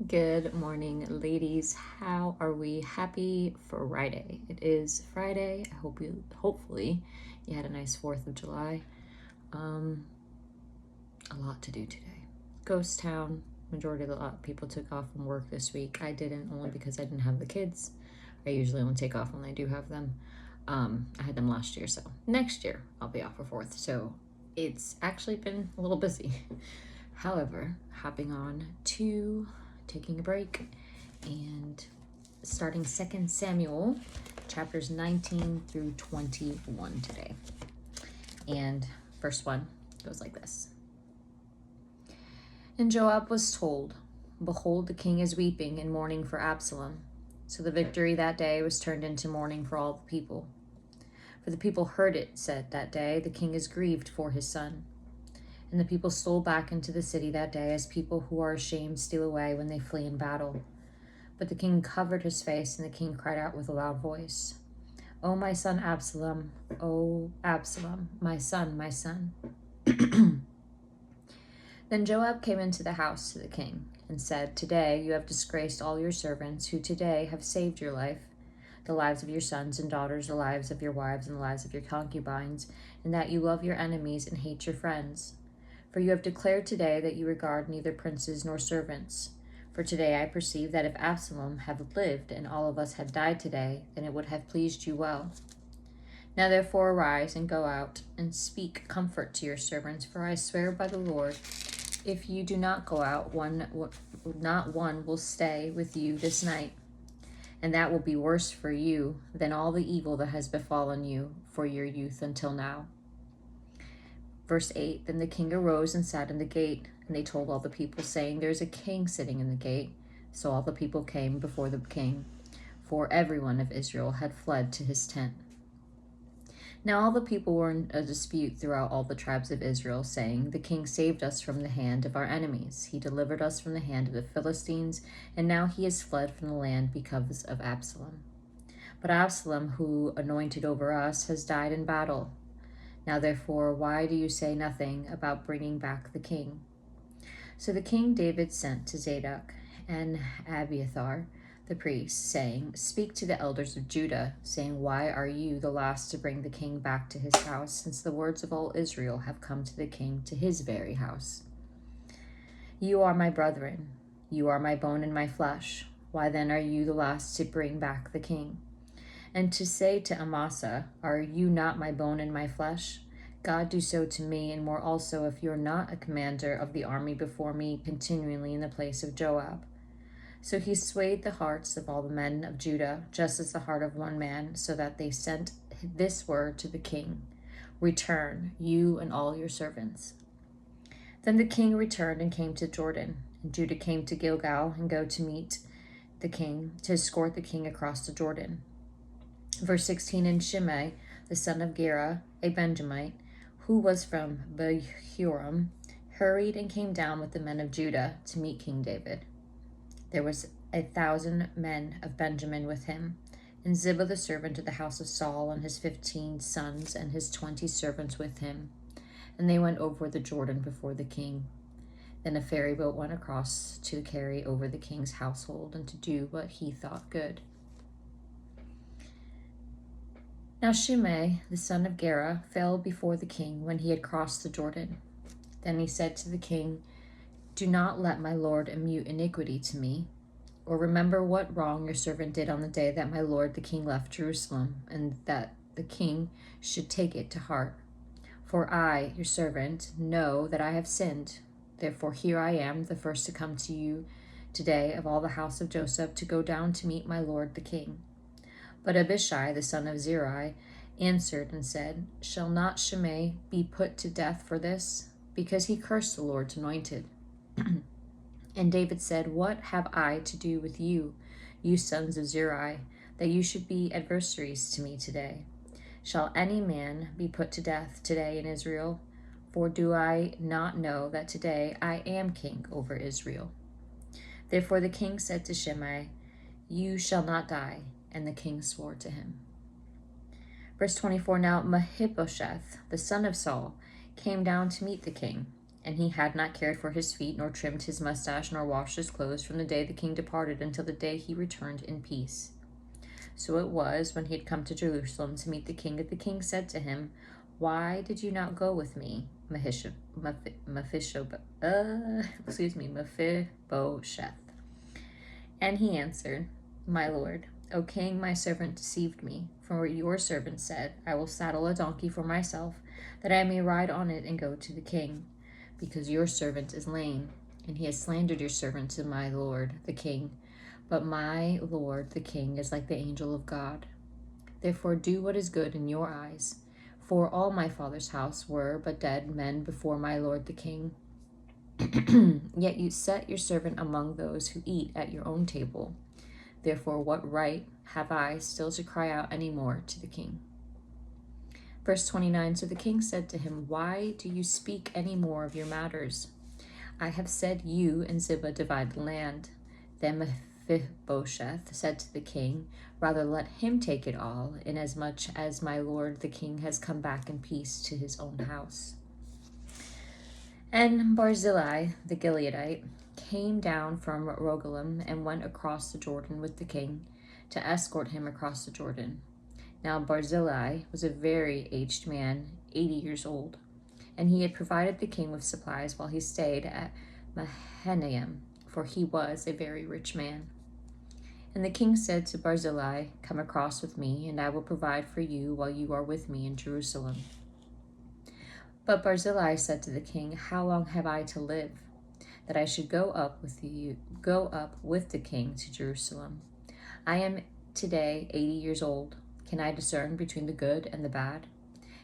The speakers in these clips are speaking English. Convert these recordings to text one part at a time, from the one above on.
Good morning, ladies. How are we? Happy Friday. It is Friday. Hopefully you had a nice 4th of July. A lot to do today. Ghost town. Majority of the people took off from work this week. I didn't, only because I didn't have the kids. I usually only take off when I do have them. I had them last year, so next year I'll be off for 4th. So it's actually been a little busy. However, hopping on to taking a break and starting 2 Samuel chapters 19 through 21 today. And first one goes like this. And Joab was told, "Behold, the king is weeping and mourning for Absalom." So the victory that day was turned into mourning for all the people. For the people heard it said that day, "The king is grieved for his son." And the people stole back into the city that day, as people who are ashamed steal away when they flee in battle. But the king covered his face, and the king cried out with a loud voice, "O my son Absalom, O Absalom, my son, my son." Then Joab came into the house to the king and said, "Today you have disgraced all your servants, who today have saved your life, the lives of your sons and daughters, the lives of your wives, and the lives of your concubines, and that you love your enemies and hate your friends. For you have declared today that you regard neither princes nor servants. For today I perceive that if Absalom had lived and all of us had died today, then it would have pleased you well. Now therefore arise and go out and speak comfort to your servants, for I swear by the Lord, if you do not go out, not one will stay with you this night. And that will be worse for you than all the evil that has befallen you for your youth until now." Verse 8, Then the king arose and sat in the gate, and they told all the people, saying, "There is a king sitting in the gate." So all the people came before the king, for everyone of Israel had fled to his tent. Now all the people were in a dispute throughout all the tribes of Israel, saying, "The king saved us from the hand of our enemies. He delivered us from the hand of the Philistines, and now he has fled from the land because of Absalom. But Absalom, who anointed over us, has died in battle. Now therefore, why do you say nothing about bringing back the king?" So the king David sent to Zadok and Abiathar the priests, saying, "Speak to the elders of Judah, saying, why are you the last to bring the king back to his house, since the words of all Israel have come to the king to his very house? You are my brethren, you are my bone and my flesh. Why then are you the last to bring back the king? And to say to Amasa, are you not my bone and my flesh? God do so to me, and more also, if you are not a commander of the army before me continually in the place of Joab." So he swayed the hearts of all the men of Judah, just as the heart of one man, so that they sent this word to the king, "Return, you and all your servants." Then the king returned and came to Jordan, and Judah came to Gilgal and go to meet the king, to escort the king across the Jordan. Verse 16, And Shimei, the son of Gera, a Benjaminite, who was from Behurim, hurried and came down with the men of Judah to meet King David. There was 1,000 men of Benjamin with him, and Ziba the servant of the house of Saul, and his 15 sons, and his 20 servants with him. And they went over the Jordan before the king. Then a ferry boat went across to carry over the king's household, and to do what he thought good. Now Shimei, the son of Gera, fell before the king when he had crossed the Jordan. Then he said to the king, "Do not let my lord impute iniquity to me, or remember what wrong your servant did on the day that my lord the king left Jerusalem, and that the king should take it to heart. For I, your servant, know that I have sinned. Therefore here I am, the first to come to you today of all the house of Joseph, to go down to meet my lord the king." But Abishai, the son of Zeruiah, answered and said, "Shall not Shimei be put to death for this? Because he cursed the Lord's anointed." And David said, "What have I to do with you, you sons of Zeruiah, that you should be adversaries to me today? Shall any man be put to death today in Israel? For do I not know that today I am king over Israel?" Therefore the king said to Shimei, "You shall not die." And the king swore to him. Verse 24, Now Mephibosheth, the son of Saul, came down to meet the king. And he had not cared for his feet, nor trimmed his mustache, nor washed his clothes from the day the king departed until the day he returned in peace. So it was, when he had come to Jerusalem to meet the king, that the king said to him, "Why did you not go with me, Mephibosheth?" And he answered, "My lord, O king, my servant deceived me. For your servant said, I will saddle a donkey for myself, that I may ride on it and go to the king. Because your servant is lame, and he has slandered your servant to my lord, the king. But my lord, the king, is like the angel of God. Therefore do what is good in your eyes. For all my father's house were but dead men before my lord the king. Yet you set your servant among those who eat at your own table. Therefore what right have I still to cry out any more to the king?" Verse 29, So the king said to him, "Why do you speak any more of your matters? I have said you and Ziba divide the land." Then Mephibosheth said to the king, "Rather let him take it all, inasmuch as my lord the king has come back in peace to his own house." And Barzillai the Gileadite came down from Rogelim and went across the Jordan with the king to escort him across the Jordan. Now Barzillai was a very aged man, 80 years old, and he had provided the king with supplies while he stayed at Mahanaim, for he was a very rich man. And the king said to Barzillai, "Come across with me, and I will provide for you while you are with me in Jerusalem." But Barzillai said to the king, "How long have I to live, that I should go up with the king to Jerusalem? I am today 80 years old. Can I discern between the good and the bad?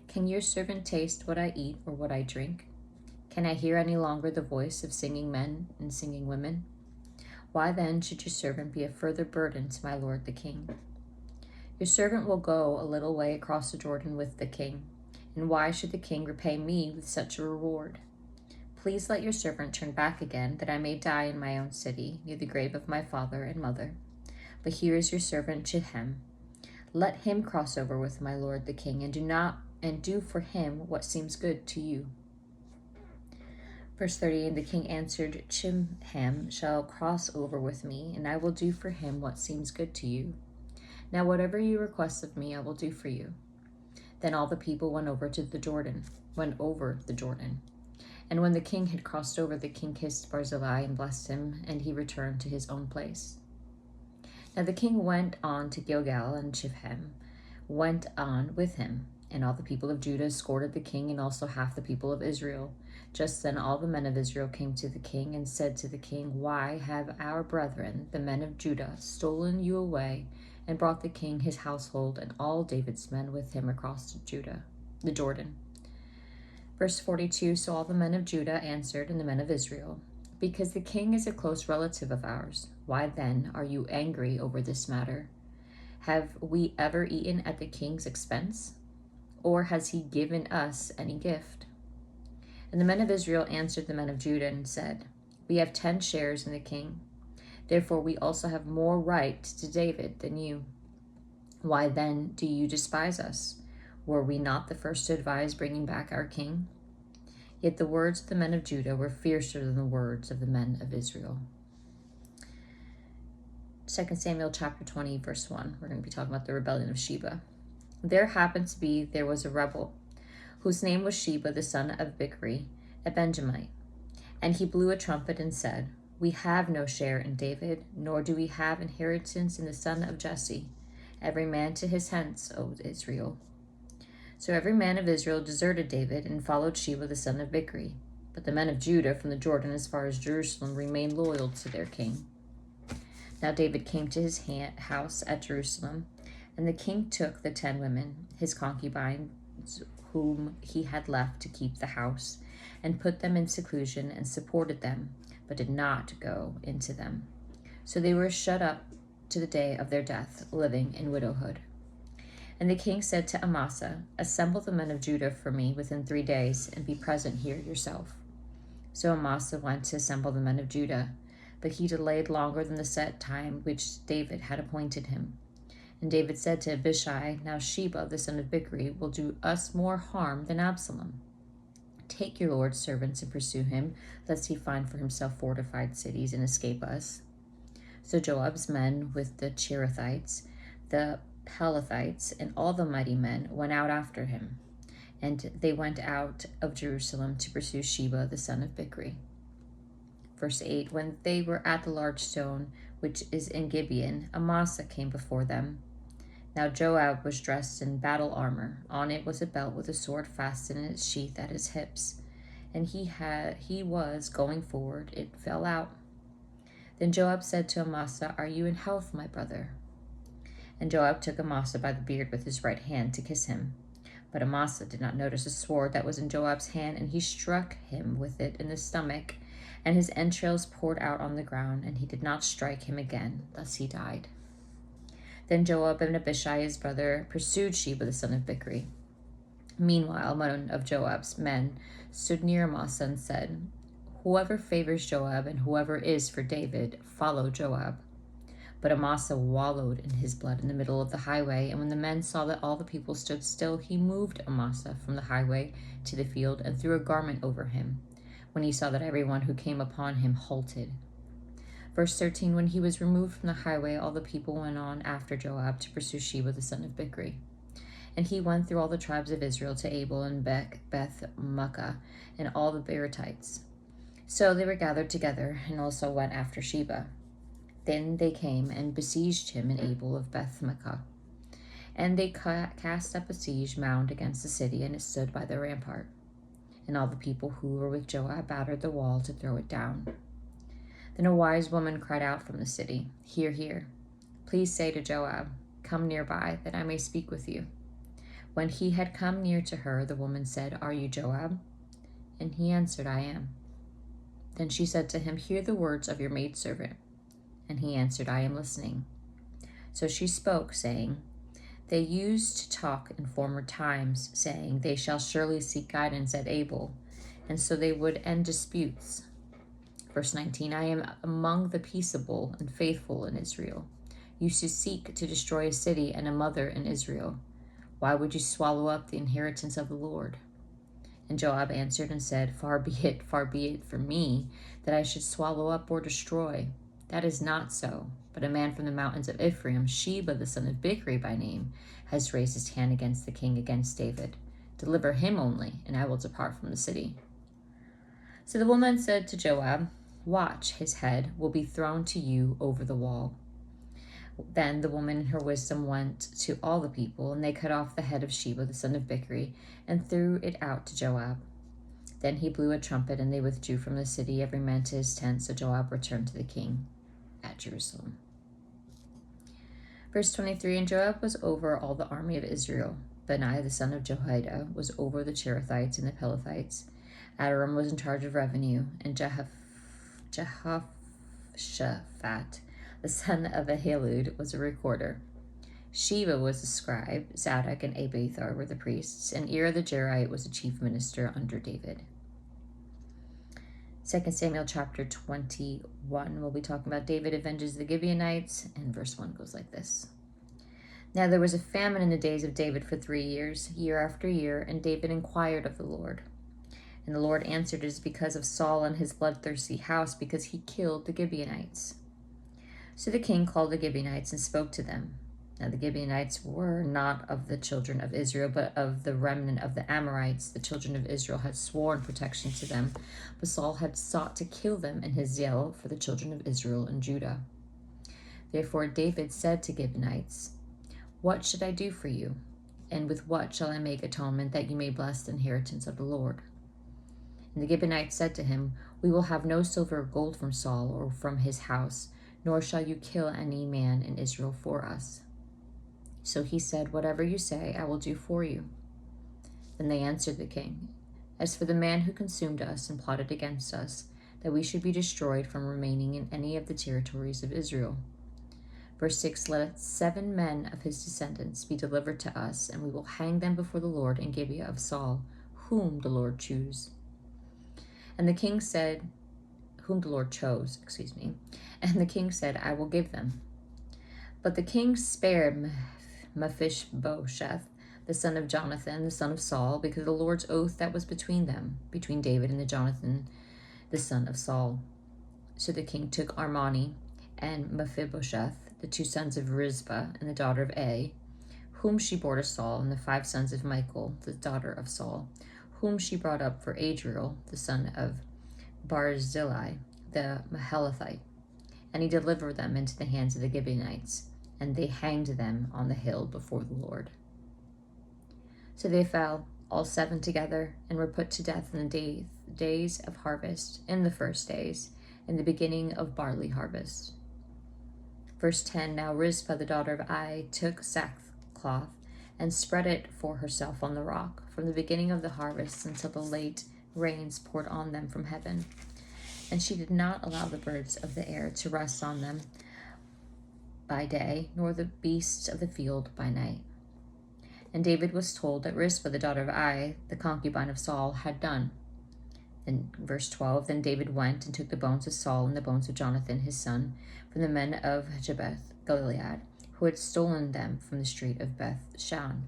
Can your servant taste what I eat or what I drink? Can I hear any longer the voice of singing men and singing women? Why then should your servant be a further burden to my lord the king? Your servant will go a little way across the Jordan with the king, and why should the king repay me with such a reward? Please let your servant turn back again, that I may die in my own city, near the grave of my father and mother. But here is your servant Shechem. Let him cross over with my lord the king, and do for him what seems good to you." Verse 30, And the king answered, "Shechem shall cross over with me, and I will do for him what seems good to you. Now whatever you request of me, I will do for you." Then all the people went over the Jordan. And when the king had crossed over, the king kissed Barzillai and blessed him, and he returned to his own place. Now the king went on to Gilgal, and Shechem went on with him. And all the people of Judah escorted the king, and also half the people of Israel. Just then all the men of Israel came to the king and said to the king, "Why have our brethren, the men of Judah, stolen you away and brought the king, his household, and all David's men with him across the Jordan?" Verse 42, So all the men of Judah answered, and the men of Israel, "Because the king is a close relative of ours. Why then are you angry over this matter? Have we ever eaten at the king's expense? Or has he given us any gift?" And the men of Israel answered the men of Judah and said, "We have 10 shares in the king. Therefore we also have more right to David than you. Why then do you despise us? Were we not the first to advise bringing back our king?" Yet the words of the men of Judah were fiercer than the words of the men of Israel. 2 Samuel chapter 20, verse 1. We're going to be talking about the rebellion of Sheba. There was a rebel, whose name was Sheba, the son of Bichri, a Benjaminite. And he blew a trumpet and said, "We have no share in David, nor do we have inheritance in the son of Jesse. Every man to his tents, O Israel." So every man of Israel deserted David and followed Sheba, the son of Bichri. But the men of Judah from the Jordan as far as Jerusalem remained loyal to their king. Now David came to his house at Jerusalem, and the king took the 10 women, his concubines, whom he had left to keep the house, and put them in seclusion and supported them, but did not go into them. So they were shut up to the day of their death, living in widowhood. And the king said to Amasa, "Assemble the men of Judah for me within 3 days, and be present here yourself." So Amasa went to assemble the men of Judah, but he delayed longer than the set time which David had appointed him. And David said to Abishai, "Now Sheba, the son of Bichri, will do us more harm than Absalom. Take your Lord's servants and pursue him, lest he find for himself fortified cities and escape us. So Joab's men with the Cherethites, the Pelethites, and all the mighty men went out after him. And they went out of Jerusalem to pursue Sheba, the son of Bichri. Verse 8, when they were at the large stone, which is in Gibeon, Amasa came before them. Now Joab was dressed in battle armor. On it was a belt with a sword fastened in its sheath at his hips. And he was going forward. It fell out. Then Joab said to Amasa, "Are you in health, my brother?" And Joab took Amasa by the beard with his right hand to kiss him. But Amasa did not notice a sword that was in Joab's hand, and he struck him with it in the stomach, and his entrails poured out on the ground, and he did not strike him again. Thus he died. Then Joab and Abishai his brother pursued Sheba the son of Bichri. Meanwhile, one of Joab's men stood near Amasa and said, "Whoever favors Joab and whoever is for David, follow Joab." But Amasa wallowed in his blood in the middle of the highway, and when the men saw that all the people stood still, he moved Amasa from the highway to the field and threw a garment over him. When he saw that everyone who came upon him halted. Verse 13, when he was removed from the highway, all the people went on after Joab to pursue Sheba the son of Bichri. And he went through all the tribes of Israel to Abel and Beth-Makkah and all the Beeretites. So they were gathered together and also went after Sheba. Then they came and besieged him in Abel of Beth-Makkah. And they cast up a siege mound against the city, and it stood by the rampart. And all the people who were with Joab battered the wall to throw it down. Then a wise woman cried out from the city, "Hear, hear. Please say to Joab, 'Come nearby, that I may speak with you.' When he had come near to her, the woman said, 'Are you Joab?' And he answered, 'I am.' Then she said to him, 'Hear the words of your maidservant.' And he answered, 'I am listening.' So she spoke, saying, 'They used to talk in former times, saying, They shall surely seek guidance at Abel, and so they would end disputes.' Verse 19, 'I am among the peaceable and faithful in Israel. Used to seek to destroy a city and a mother in Israel. Why would you swallow up the inheritance of the Lord?' And Joab answered and said, 'Far be it from me, that I should swallow up or destroy. That is not so. But a man from the mountains of Ephraim, Sheba the son of Bichri by name, has raised his hand against the king, against David. Deliver him only, and I will depart from the city.' So the woman said to Joab, 'Watch, his head will be thrown to you over the wall.' Then the woman in her wisdom went to all the people, and they cut off the head of Sheba the son of Bichri, and threw it out to Joab. Then he blew a trumpet, and they withdrew from the city, every man to his tent. So Joab returned to the king at Jerusalem. Verse 23, and Joab was over all the army of Israel. Benaiah the son of Jehoiada was over the Cherethites and the Pelethites. Adoram was in charge of revenue, and Jehoshaphat, the son of Ahilud, was a recorder. Sheba was the scribe, Zadok and Abiathar were the priests, and Ira the Jerite was the chief minister under David. 2 Samuel chapter 21, we'll be talking about David avenges the Gibeonites, and verse 1 goes like this. Now there was a famine in the days of David for 3 years, year after year, and David inquired of the Lord. And the Lord answered, "It is because of Saul and his bloodthirsty house, because he killed the Gibeonites." So the king called the Gibeonites and spoke to them. Now the Gibeonites were not of the children of Israel, but of the remnant of the Amorites. The children of Israel had sworn protection to them, but Saul had sought to kill them in his zeal for the children of Israel and Judah. Therefore David said to Gibeonites, "What should I do for you? And with what shall I make atonement, that you may bless the inheritance of the Lord?" And the Gibeonites said to him, "We will have no silver or gold from Saul or from his house, nor shall you kill any man in Israel for us." So he said, "Whatever you say, I will do for you." Then they answered the king, "As for the man who consumed us and plotted against us, that we should be destroyed from remaining in any of the territories of Israel. Verse 6, let 7 men of his descendants be delivered to us, and we will hang them before the Lord in Gibeah of Saul, whom the Lord choose. And the king said, whom the Lord chose, And the king said, "I will give them." But the king spared Mephibosheth, the son of Jonathan, the son of Saul, because of the Lord's oath that was between them, between David and the Jonathan, the son of Saul. So the king took Armani and Mephibosheth, the 2 sons of Rizpah and the daughter of A, whom she bore to Saul, and the 5 sons of Michal, the daughter of Saul, whom she brought up for Adriel, the son of Barzillai, the Mahalathite. And he delivered them into the hands of the Gibeonites, and they hanged them on the hill before the Lord. So they fell, all 7 together, and were put to death in the days of harvest, in the first days, in the beginning of barley harvest. Verse 10, Now Rizpah, the daughter of Ai, took sackcloth and spread it for herself on the rock, from the beginning of the harvest until the late rains poured on them from heaven. And she did not allow the birds of the air to rest on them by day, nor the beasts of the field by night. And David was told that Rizpah, the daughter of Ai, the concubine of Saul, had done. In verse 12, Then David went and took the bones of Saul and the bones of Jonathan his son from the men of Jabesh Gilead, who had stolen them from the street of Beth-shan,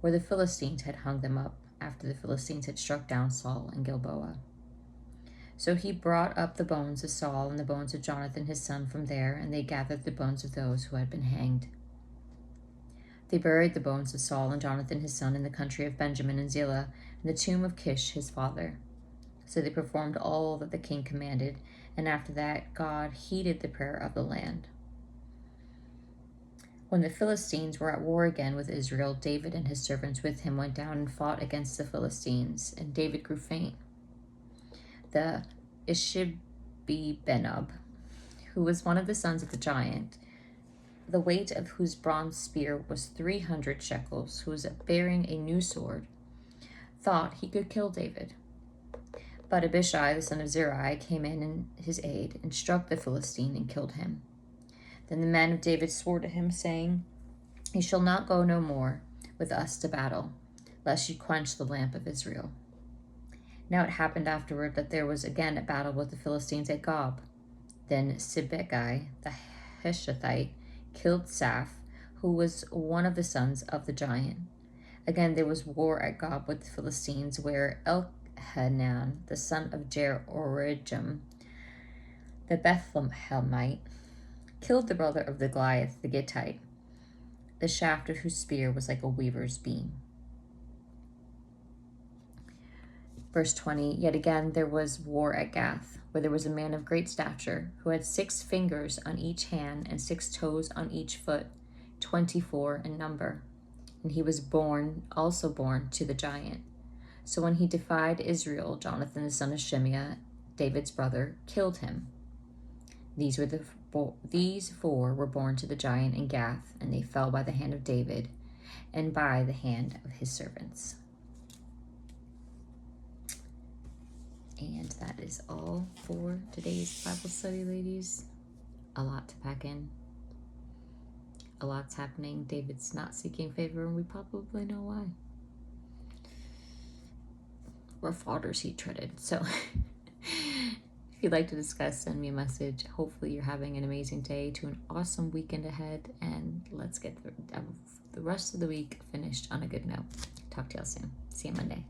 where the Philistines had hung them up after the Philistines had struck down Saul and Gilboa. So he brought up the bones of Saul and the bones of Jonathan his son from there, and they gathered the bones of those who had been hanged. They buried the bones of Saul and Jonathan his son in the country of Benjamin and Zelah, in the tomb of Kish his father. So they performed all that the king commanded, and after that God heeded the prayer of the land. When the Philistines were at war again with Israel, David and his servants with him went down and fought against the Philistines, and David grew faint. The Ishbi-Benob, who was one of the sons of the giant, the weight of whose bronze spear was 300 shekels, who was bearing a new sword, thought he could kill David. But Abishai, the son of Zeruiah, came in his aid, and struck the Philistine and killed him. Then the men of David swore to him, saying, You shall not go no more with us to battle, lest you quench the lamp of Israel. Now it happened afterward that there was again a battle with the Philistines at Gob. Then Sibbecai, the Hushathite, killed Saph, who was one of the sons of the giant. Again there was war at Gob with the Philistines, where Elhanan, the son of Jehoram, the Bethlehemite, killed the brother of the Goliath, the Gittite, the shaft of whose spear was like a weaver's beam. Verse 20, Yet again there was war at Gath, where there was a man of great stature, who had 6 fingers on each hand and 6 toes on each foot, 24 in number. And he was also born to the giant. So when he defied Israel, Jonathan the son of Shimei, David's brother, killed him. These 4 were born to the giant in Gath, and they fell by the hand of David and by the hand of his servants. And that is all for today's Bible study, ladies. A lot to pack in. A lot's happening. David's not seeking favor, and we probably know why. Rough waters he treaded. So if you'd like to discuss, send me a message. Hopefully you're having an amazing day to an awesome weekend ahead, and let's get the rest of the week finished on a good note. Talk to y'all soon. See you Monday.